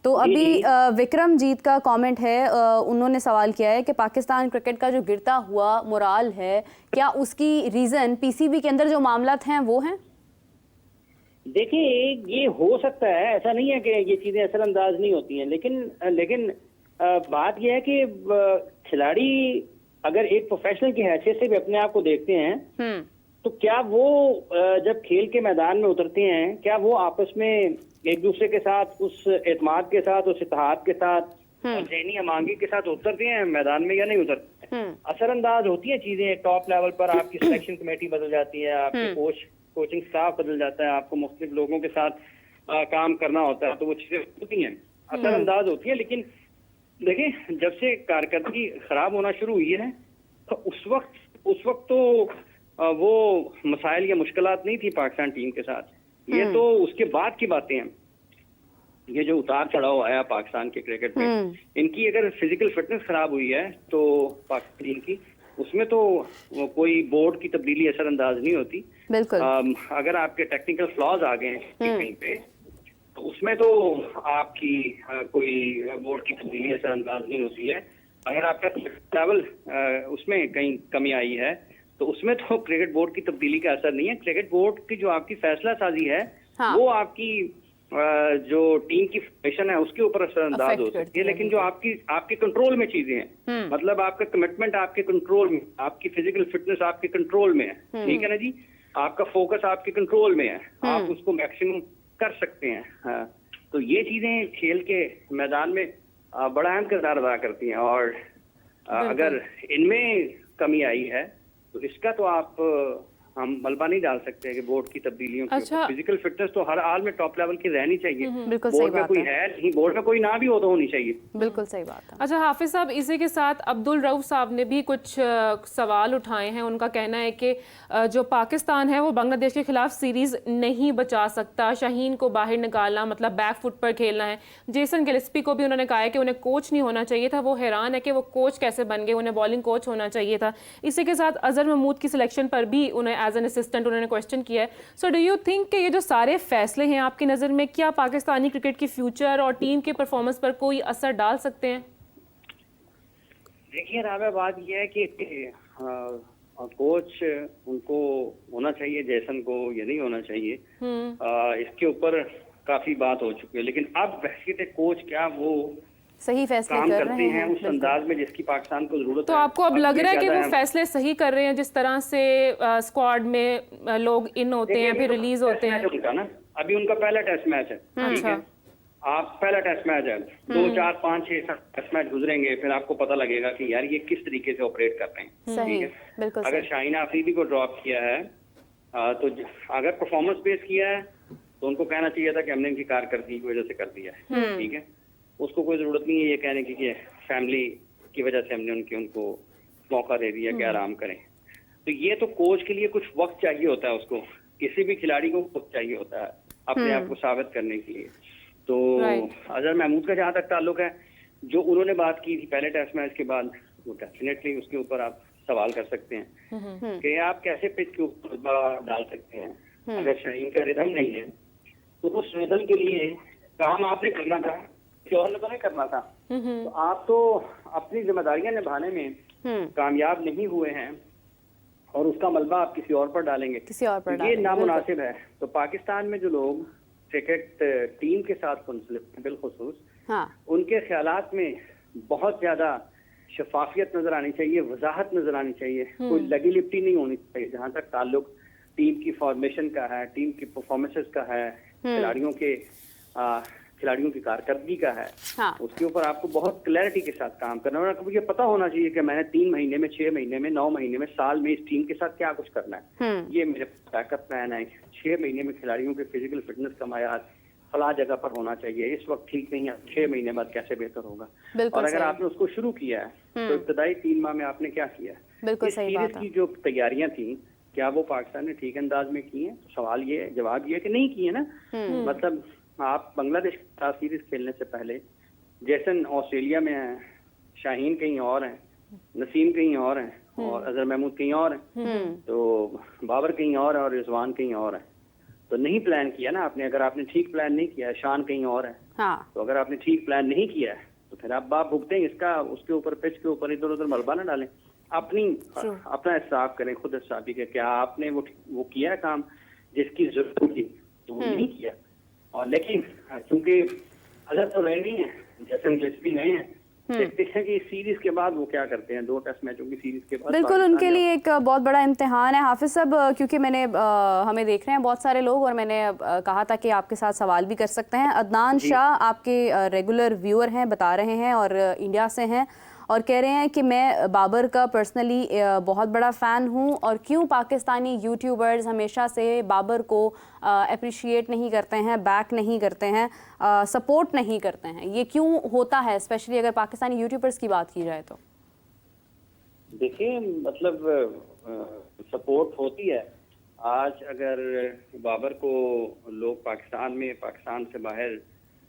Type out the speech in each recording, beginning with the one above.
तो अभी विक्रमजीत का कमेंट है, उन्होंने सवाल किया है कि पाकिस्तान क्रिकेट का जो गिरता हुआ मोराल है, क्या उसकी रीजन पीसीबी के अंदर जो मामलात हैं वो हैं? देखिए, ये हो सकता है, ऐसा नहीं है कि ये चीजें असरअंदाज नहीं होती हैं, लेकिन बात यह है कि खिलाड़ी अगर एक प्रोफेशनल की हैसियत से भी अपने आप को देखते हैं तो क्या वो जब खेल के मैदान में उतरते हैं, क्या वो आपस में एक दूसरे के साथ उस एतमाद के साथ, उस इत्तेहाद के साथ और ज़हनी अमांगी के साथ उतरते हैं मैदान में या नहीं उतरते? असरअंदाज होती हैं चीजें। टॉप लेवल पर आपकी सिलेक्शन कमेटी बदल जाती है, आपके कोचिंग स्टाफ बदल जाता है, आपको मुख्तलिफ लोगों के साथ काम करना होता है, तो वो चीजें होती हैं, असरअंदाज होती हैं। लेकिन देखिए, जब से कारकर्दगी खराब होना शुरू हुई है तो उस वक्त तो वो मसाइल या मुश्किलात नहीं थी पाकिस्तान टीम के साथ। ये तो उसके बाद की बातें हैं। ये जो उतार चढ़ाव आया पाकिस्तान के क्रिकेट में, इनकी अगर फिजिकल फिटनेस खराब हुई है तो पाकिस्तान टीम की, उसमें तो कोई बोर्ड की तब्दीली असरअंदाज नहीं होती। बिल्कुल। अगर आपके टेक्निकल फ्लॉज आ गए कहीं पे तो उसमें तो आपकी कोई बोर्ड की तब्दीली असरअंदाज नहीं होती है। अगर आपका लेवल उसमें कहीं कमी आई है तो उसमें तो क्रिकेट बोर्ड की तब्दीली का असर नहीं है। क्रिकेट बोर्ड की जो आपकी फैसला साजी है वो आपकी जो टीम की फॉर्मेशन है उसके ऊपर असरअंदाज हो सकती है, लेकिन जो आपके कंट्रोल में चीजें हैं, मतलब आपका कमिटमेंट आपके कंट्रोल में, आपकी फिजिकल फिटनेस आपके कंट्रोल में है, ठीक है ना जी, आपका फोकस आपके कंट्रोल में है, आप उसको मैक्सिमम कर सकते हैं। हाँ, तो ये चीजें खेल के मैदान में बड़ा अहम किरदार अदा करती हैं, और अगर इनमें कमी आई है तो इसका तो हम मलबा नहीं डाल सकते कि बोर्ड की तब्दीलियों की। फिजिकल फिटनेस तो हर हाल में टॉप लेवल की रहनी चाहिए। बिल्कुल बोर्ड सही में कोई है नहीं, बोर्ड में कोई ना भी हो तो होनी चाहिए। बिल्कुल सही बात है। अच्छा हाफिज साहब, इसी के साथ अब्दुल रऊफ साहब ने भी कुछ सवाल उठाए हैं। उनका कहना है कि जो पाकिस्तान है वो बांग्लादेश के खिलाफ सीरीज नहीं बचा सकता, शाहीन को बाहर निकालना मतलब बैक फुट पर खेलना है। जेसन गिल्स्पी को भी उन्होंने कहा है कि उन्हें कोच नहीं होना चाहिए था। वो हैरान है कि वो कोच कैसे बन गए, उन्हें बॉलिंग कोच होना चाहिए था। इसी के साथ अजहर महमूद की सिलेक्शन पर भी उन्हें एज एन असिस्टेंट उन्होंने क्वेश्चन किया है। सो डू यू थिंक कि ये जो सारे फैसले हैं आपकी नज़र में, क्या पाकिस्तानी क्रिकेट की फ्यूचर और टीम के परफॉर्मेंस पर कोई असर डाल सकते हैं? देखिए राबा, बात यह है कि कोच उनको होना चाहिए, जैसन को ये नहीं होना चाहिए। इसके ऊपर काफी बात हो चुकी है, लेकिन अब बहसीत कोच क्या वो सही फैसले काम कर करते हैं उस अंदाज में जिसकी पाकिस्तान को जरूरत तो है। आपको अब लग रहा है कि वो फैसले सही कर रहे हैं, जिस तरह से स्क्वाड में लोग इन होते हैं फिर रिलीज होते हैं? उनका ना अभी उनका पहला टेस्ट मैच है, ठीक है, आप पहला टेस्ट मैच है, 2, 4, 5, 6 टेस्ट मैच गुजरेंगे, फिर आपको पता लगेगा कि यार ये किस तरीके से ऑपरेट कर रहे हैं। सही, ठीक है, बिल्कुल। अगर शाहीन आफरीदी को ड्रॉप किया है तो अगर परफॉर्मेंस बेस किया है तो उनको कहना चाहिए था कि हमने इनकी कारकर्दगी की वजह से कर दिया है, ठीक है। उसको कोई जरूरत नहीं है ये कहने की कि फैमिली की वजह से हमने उनको मौका दे दिया कि आराम करें। तो ये तो कोच के लिए कुछ वक्त चाहिए होता है, उसको किसी भी खिलाड़ी को वक्त चाहिए होता है अपने आप को साबित करने के लिए। तो अजहर महमूद का जहाँ तक ताल्लुक है, जो उन्होंने बात की थी पहले टेस्ट मैच के बाद, वो डेफिनेटली उसके ऊपर आप सवाल कर सकते हैं कि आप कैसे पिच के ऊपर डाल सकते हैं। अगर शाहीन का रिदम नहीं है तो उस रिदम के लिए काम आपने करना था, और ने तो नहीं करना था। तो आप तो अपनी जिम्मेदारियां निभाने में कामयाब नहीं हुए हैं और उसका मलबा आप किसी और पर डालेंगे, तो ये नामुनासिब है। तो पाकिस्तान में जो लोग क्रिकेट टीम के साथ बिलखुसूस, उनके ख्यालात में बहुत ज्यादा शफाफियत नजर आनी चाहिए, वजाहत नजर आनी चाहिए, कोई लगी लिपटी नहीं होनी चाहिए। जहाँ तक ताल्लुक टीम की फॉर्मेशन का है, टीम की परफॉर्मेंसेस का है, खिलाड़ियों की कारकर्दगी का है, उसके ऊपर आपको बहुत क्लैरिटी के साथ काम करना है। आपको ये पता होना चाहिए कि मैंने 3 महीने में, 6 महीने में, 9 महीने में, साल में इस टीम के साथ क्या कुछ करना है। ये मेरे बैकअप प्लान है। 6 महीने में खिलाड़ियों के फिजिकल फिटनेस का मायार फला जगह पर होना चाहिए, इस वक्त ठीक नहीं है, 6 महीने बाद कैसे बेहतर होगा। और अगर आपने उसको शुरू किया है तो इब्तदाई 3 माह में आपने क्या किया है। इस सीरीज की जो तैयारियां थी, क्या वो पाकिस्तान ने ठीक अंदाज में की है? तो सवाल ये, जवाब ये कि नहीं किए ना। मतलब आप बांग्लादेश के साथ सीरीज खेलने से पहले जैसन ऑस्ट्रेलिया में है, शाहीन कहीं और है, नसीम कहीं और है, और अजहर महमूद कहीं और है, तो बाबर कहीं और है, और रिजवान कहीं और है। तो नहीं प्लान किया ना आपने। अगर आपने ठीक प्लान नहीं किया, शान कहीं और है, हाँ तो अगर आपने ठीक प्लान नहीं किया है तो फिर आप भुगतें इसका। उसके ऊपर, पिच के ऊपर इधर उधर मलबा ना डालें। अपना हिसाब करें, खुद हिसाबी के क्या आपने वो किया है काम जिसकी जरूरत थी, तो वो नहीं किया। और लेकिन क्योंकि अगर तो रह नहीं है, जैसे दिलचस्पी नहीं है, देखते हैं कि इस सीरीज के बाद वो क्या करते हैं। 2 टेस्ट मैचों की सीरीज के बाद बिल्कुल उनके लिए एक बहुत बड़ा इम्तिहान है। हाफिज साहब, क्योंकि मैंने हमें देख रहे हैं बहुत सारे लोग, और मैंने कहा था कि आपके साथ सवाल भी कर सकते हैं। अदनान शाह आपके रेगुलर व्यूअर हैं, बता रहे हैं, और इंडिया से हैं, और कह रहे हैं कि मैं बाबर का पर्सनली बहुत बड़ा फ़ैन हूं, और क्यों पाकिस्तानी यूट्यूबर्स हमेशा से बाबर को अप्रिशिएट नहीं करते हैं, बैक नहीं करते हैं, सपोर्ट नहीं करते हैं, ये क्यों होता है, स्पेशली अगर पाकिस्तानी यूट्यूबर्स की बात की जाए तो? देखिए, मतलब सपोर्ट होती है। आज अगर बाबर को लोग पाकिस्तान से बाहर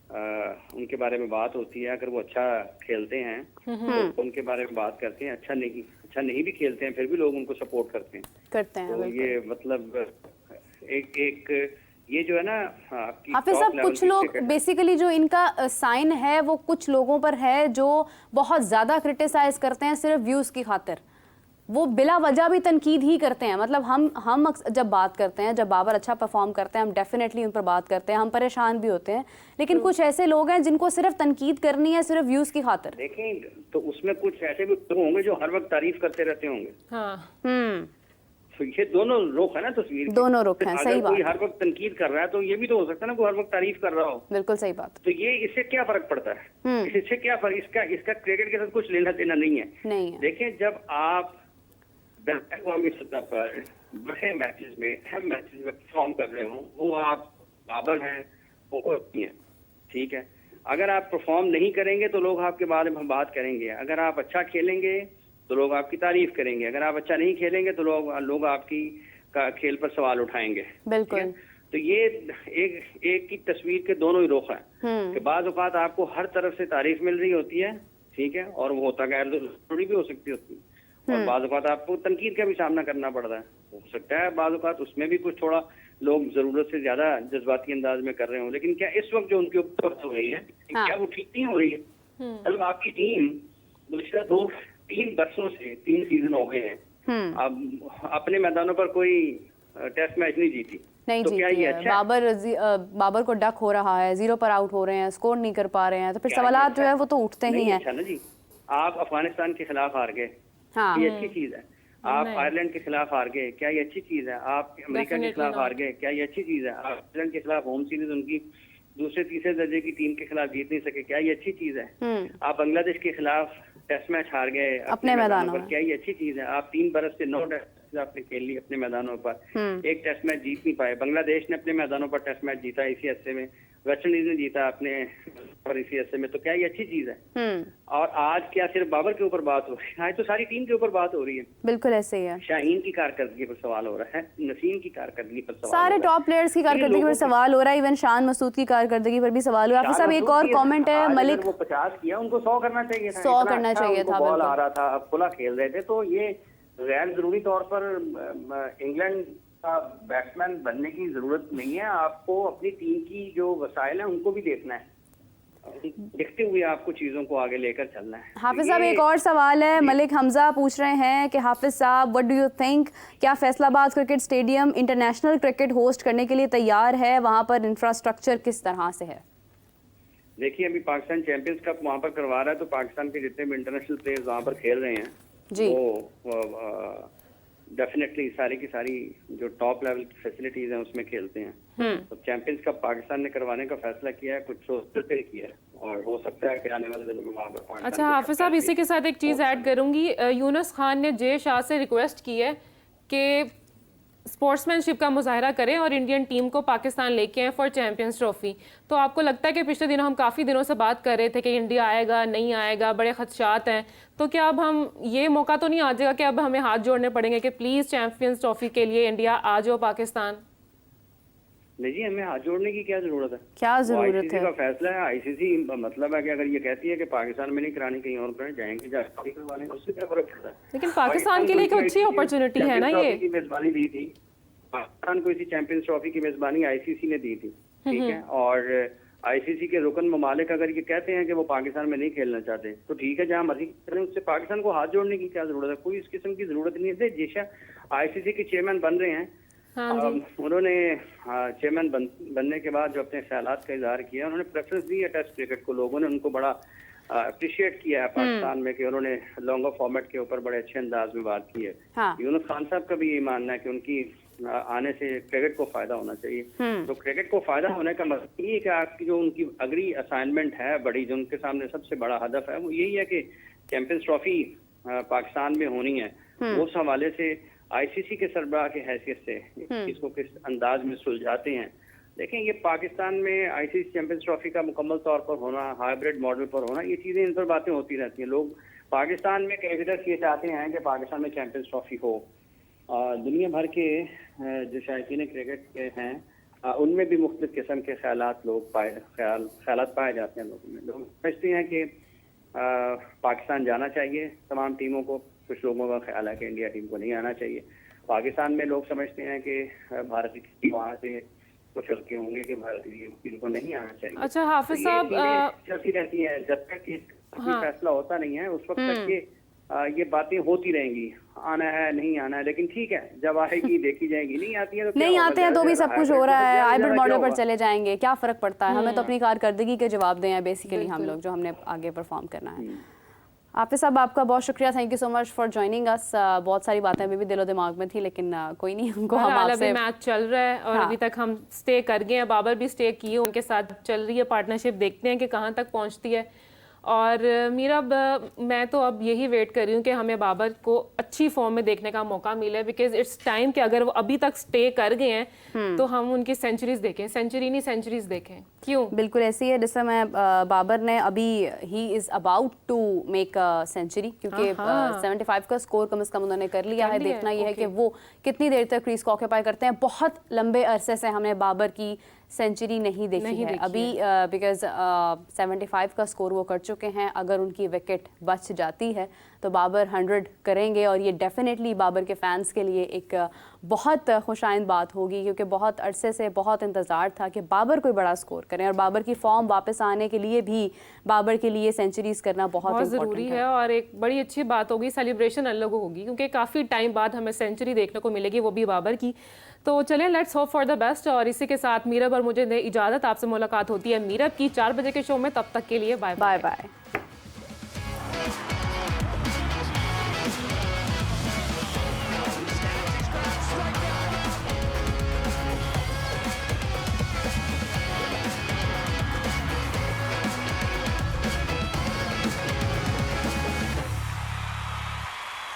उनके बारे में बात होती है, अगर वो अच्छा खेलते हैं तो उनके बारे में बात करते हैं। अच्छा नहीं भी खेलते हैं फिर भी लोग उनको सपोर्ट करते हैं। तो ये मतलब एक ये जो है ना आपकी हाफिज साहब, कुछ लोग बेसिकली जो इनका साइन है वो कुछ लोगों पर है जो बहुत ज्यादा क्रिटिसाइज करते हैं सिर्फ व्यूज की खातिर। वो बिला वजह भी तनकीद ही करते हैं। मतलब हम जब बात करते हैं, जब बाबर अच्छा परफॉर्म करते हैं, हम डेफिनेटली उन पर बात करते हैं, हम परेशान भी होते हैं, लेकिन कुछ ऐसे लोग हैं जिनको सिर्फ तनकीद करनी है सिर्फ व्यूज की खातिर। देखें, तो उसमें कुछ ऐसे भी लोग होंगे जो हर वक्त तारीफ करते रहते होंगे। हाँ। तो ये दोनों रुख है ना तस्वीर की। दोनों रुख हैं, सही बात। कोई हर वक्त तनकीद कर रहा है तो ये भी तो हो सकता है ना कोई हर वक्त तारीफ कर रहा हो। बिल्कुल सही बात। तो ये इससे क्या फर्क पड़ता है? इससे क्या फर्क, इसका क्रिकेट के साथ कुछ लेना देना नहीं है। देखें, जब आप अक़वामी सतह पर बड़े मैचेस में, अहम मैचेस में परफॉर्म कर रहे हो, वो आप बाबर हैं, वो होती हैं, ठीक है। अगर आप परफॉर्म नहीं करेंगे तो लोग आपके बारे में बात करेंगे। अगर आप अच्छा खेलेंगे तो लोग आपकी तारीफ करेंगे। अगर आप अच्छा नहीं खेलेंगे तो लोग आपकी खेल पर सवाल उठाएंगे। बिल्कुल। तो ये एक की तस्वीर के दोनों ही रुख हैं कि बाज़ औक़ात आपको हर तरफ से तारीफ मिल रही होती है, ठीक है, और वो होता गैर जरूरी भी हो सकती होती है, और बाज़ औक़ात आपको तनकीद का भी सामना करना पड़ता है। हो सकता है बाज़ औक़ात उसमें भी कुछ थोड़ा लोग जरूरत से ज्यादा जज्बाती अंदाज में कर रहे हो, लेकिन क्या इस वक्त जो उनके ऊपर हो रही है क्या वो ठीक नहीं हो रही है? मतलब आपकी टीम पिछले 2-3 वर्षों से 3 सीजन हो गए हैं, अब अपने मैदानों पर कोई टेस्ट मैच नहीं जीती। तो क्या ये अच्छा बाबर को डक हो रहा है, 0 पर आउट हो रहे हैं, स्कोर नहीं कर पा रहे हैं, तो फिर सवाल जो है वो तो उठते ही हैं। अच्छा ना जी, आप अफगानिस्तान के खिलाफ हार गए, ये अच्छी चीज है। आप आयरलैंड के खिलाफ हार गए, क्या ये अच्छी चीज है? आप अमेरिका के खिलाफ हार गए, क्या ये अच्छी चीज है? आप आयरलैंड के खिलाफ होम सीरीज उनकी दूसरे तीसरे दर्जे की टीम के खिलाफ जीत नहीं सके, क्या ये अच्छी चीज है? आप बांग्लादेश के खिलाफ टेस्ट मैच हार गए अपने मैदानों पर, क्या ये अच्छी चीज है? आप 3 बरस से 9 टेस्ट आपने खेल ली अपने मैदानों पर, एक टेस्ट मैच जीत नहीं पाए। बांग्लादेश ने अपने मैदानों पर टेस्ट मैच जीता इसी अरसे में, वेस्ट इंडीज ने जीता अपने पर इसी अरसे में, तो क्या ये अच्छी चीज है? और आज क्या सिर्फ बाबर के ऊपर बात हो रही है? आज तो सारी टीम के ऊपर बात हो रही है। बिल्कुल ऐसे ही है। शाहीन की कारकर्दगी पर सवाल हो रहा है, नसीम की कारकर्दगी पर सवाल, सारे टॉप प्लेयर्स की कारकर्दगी पर सवाल हो रहा है, इवन शान मसूद की कारकर्दगी पर भी सवाल हुआ। साहब एक और कमेंट है, मलिक वो 50 किया, उनको 100 करना चाहिए था, 100 करना चाहिए था। बॉल आ रहा था, अब खुला खेल रहे थे, तो ये गैर जरूरी तौर पर इंग्लैंड का बैट्समैन बनने की जरूरत नहीं है। आपको अपनी टीम की जो वसाइल है उनको भी देखना है, देखते हुए आपको चीजों को आगे लेकर चलना है। हाफिज साहब एक और सवाल है, मलिक हमजा पूछ रहे हैं कि हाफिज साहब व्हाट डू यू थिंक, क्या Faisalabad cricket stadium international cricket host करने के लिए तैयार है? वहां पर इंफ्रास्ट्रक्चर किस तरह से है? देखिए, अभी पाकिस्तान चैंपियंस कप वहां पर करवा रहा है, तो पाकिस्तान के जितने भी इंटरनेशनल प्लेयर्स वहां पर खेल रहे हैं जी, वो डेफिनेटली सारी की सारी जो टॉप लेवल की फैसिलिटीज हैं उसमें खेलते हैं। तो चैंपियंस कप पाकिस्तान ने करवाने का फैसला किया है, कुछ सोचते किया है, और हो सकता है कि आने वाले दिनों में वहां पर। अच्छा हाफिज साहब, इसी के साथ एक चीज़ ऐड करूंगी, यूनुस खान ने जे शाह से रिक्वेस्ट की है कि स्पोर्ट्समैनशिप का मुजाहरा करें और इंडियन टीम को पाकिस्तान लेके आए फॉर चैंपियंस ट्रॉफी। तो आपको लगता है कि पिछले दिनों हम काफ़ी दिनों से बात कर रहे थे कि इंडिया आएगा नहीं आएगा, बड़े खदशात हैं, तो क्या अब हम ये मौका तो नहीं आ जाएगा कि अब हमें हाथ जोड़ने पड़ेंगे कि प्लीज़ चैंपियंस ट्रॉफी के लिए इंडिया आ जाओ पाकिस्तान? नहीं जी, हमें हाथ जोड़ने की क्या जरूरत है? क्या जरूरत है? का फैसला है आईसीसी, मतलब है कि अगर ये कहती है कि पाकिस्तान में नहीं करानी कहीं और करें, जाएंगे जाके करवाने, उससे क्या फर्क पड़ता है? लेकिन पाकिस्तान के लिए एक अच्छी अपॉर्चुनिटी है ना, ये मेजबानी दी थी, पाकिस्तान को इसी चैंपियंस ट्रॉफी की मेजबानी आईसीसी ने दी थी, ठीक है। और आईसीसी के रुकन ममालिक अगर ये कहते हैं कि वो पाकिस्तान में नहीं खेलना चाहते तो ठीक है, जहां मर्जी करें, उससे पाकिस्तान को हाथ जोड़ने की क्या जरूरत है? कोई इस किस्म की जरूरत नहीं है। जिशा आईसीसी के चेयरमैन बन रहे हैं, उन्होंने चेयरमैन बनने के बाद जो अपने ख्यालात का इजहार किया, उन्होंने प्रेफरेंस दी है टेस्ट क्रिकेट को। लोगों ने उनको बड़ा अप्रिशिएट किया है पाकिस्तान में कि उन्होंने लॉन्गर फॉर्मेट के ऊपर बड़े अच्छे अंदाज में बात की है। हाँ। यूनुस खान साहब का भी ये मानना है कि उनकी आने से क्रिकेट को फायदा होना चाहिए। तो क्रिकेट को फायदा होने का मतलब ये है कि आपकी जो उनकी अगली असाइनमेंट है बड़ी, जो उनके सामने सबसे बड़ा हदफ है, वो यही है कि चैंपियंस ट्रॉफी पाकिस्तान में होनी है। उस हवाले से आईसीसी के सरबराह की हैसियत से इसको किस अंदाज में सुलझाते हैं। देखें, ये पाकिस्तान में आईसीसी चैंपियंस ट्रॉफी का मुकम्मल तौर पर होना, हाइब्रिड मॉडल पर होना, ये चीजें, इन पर बातें होती रहती हैं। लोग पाकिस्तान में क्रिकेटर्स ये चाहते हैं कि पाकिस्तान में चैंपियंस ट्रॉफी हो। दुनिया भर के जो शायकीन क्रिकेट के हैं उनमें भी मुख्तलिफ किस्म के ख्यालात पाए जाते हैं लोगों में। लोग समझते हैं कि पाकिस्तान जाना चाहिए तमाम टीमों को। कुछ लोगों का ख्याल है कि इंडिया टीम को नहीं आना चाहिए। पाकिस्तान में लोग समझते हैं कि भारतीय टीम वहाँ से कुछ हल्के होंगे कि भारतीय टीम को नहीं आना चाहिए। अच्छा हाफिज साहब, चलती रहती है जब तक फैसला होता नहीं है उस वक्त तक ये बातें होती रहेंगी, आना है नहीं आना है। लेकिन ठीक है, जब आएगी देखी जाएगी। नहीं आती है तो नहीं आते हैं तो भी सब कुछ हो रहा है, हाइब्रिड मॉडल पर चले जाएंगे, क्या फर्क पड़ता है? हमें तो अपनी कारकर्दगी के जवाब दें बेसिकली हम लोग, जो हमने आगे परफॉर्म करना है। हाफिज साहब, आपका बहुत शुक्रिया, thank you so much for joining us. बहुत सारी बातें अभी भी दिलो दिमाग में थी, लेकिन कोई नहीं, उनको हम आपसे, मैच चल रहा है और अभी तक हम स्टे कर गए हैं, बाबर भी स्टे किए, उनके साथ चल रही है पार्टनरशिप, देखते हैं कि कहाँ तक पहुँचती है। और मीरा, मैं तो अब यही वेट कर रही हूँ कि हमें बाबर को अच्छी फॉर्म में देखने का मौका मिले, बिकॉज इट्स टाइम कि अगर वो अभी तक स्टे कर गए हैं तो हम उनकी सेंचुरीज देखें, सेंचुरी नहीं सेंचुरीज देखें। क्यों? बिल्कुल ऐसी है जिस समय बाबर ने अभी ही is about to make century, क्योंकि 75 का स्कोर कम से कम उन्होंने कर लिया है। देखना यह है कि वो कितनी देर तक क्रीज को ऑक्यूपाई करते हैं। बहुत लंबे अरसे से हमने बाबर की सेंचुरी नहीं देखी है अभी, बिकॉज 75 का स्कोर वो कर चुके हैं। अगर उनकी विकेट बच जाती है तो बाबर 100 करेंगे, और ये डेफिनेटली बाबर के फैंस के लिए एक बहुत खुशाइंद बात होगी, क्योंकि बहुत अरसे से बहुत इंतज़ार था कि बाबर कोई बड़ा स्कोर करें, और बाबर की फॉर्म वापस आने के लिए भी बाबर के लिए सेंचुरीज करना बहुत ज़रूरी है। और एक बड़ी अच्छी बात होगी, सेलिब्रेशन अलग होगी, क्योंकि काफ़ी टाइम बाद हमें सेंचुरी देखने को मिलेगी, वो भी बाबर की। तो चलें, let's hope for the best. और इसी के साथ मीरब और मुझे इजाज़त, आपसे मुलाकात होती है मीरब की 4 बजे के शो में। तब तक के लिए बाय बाय।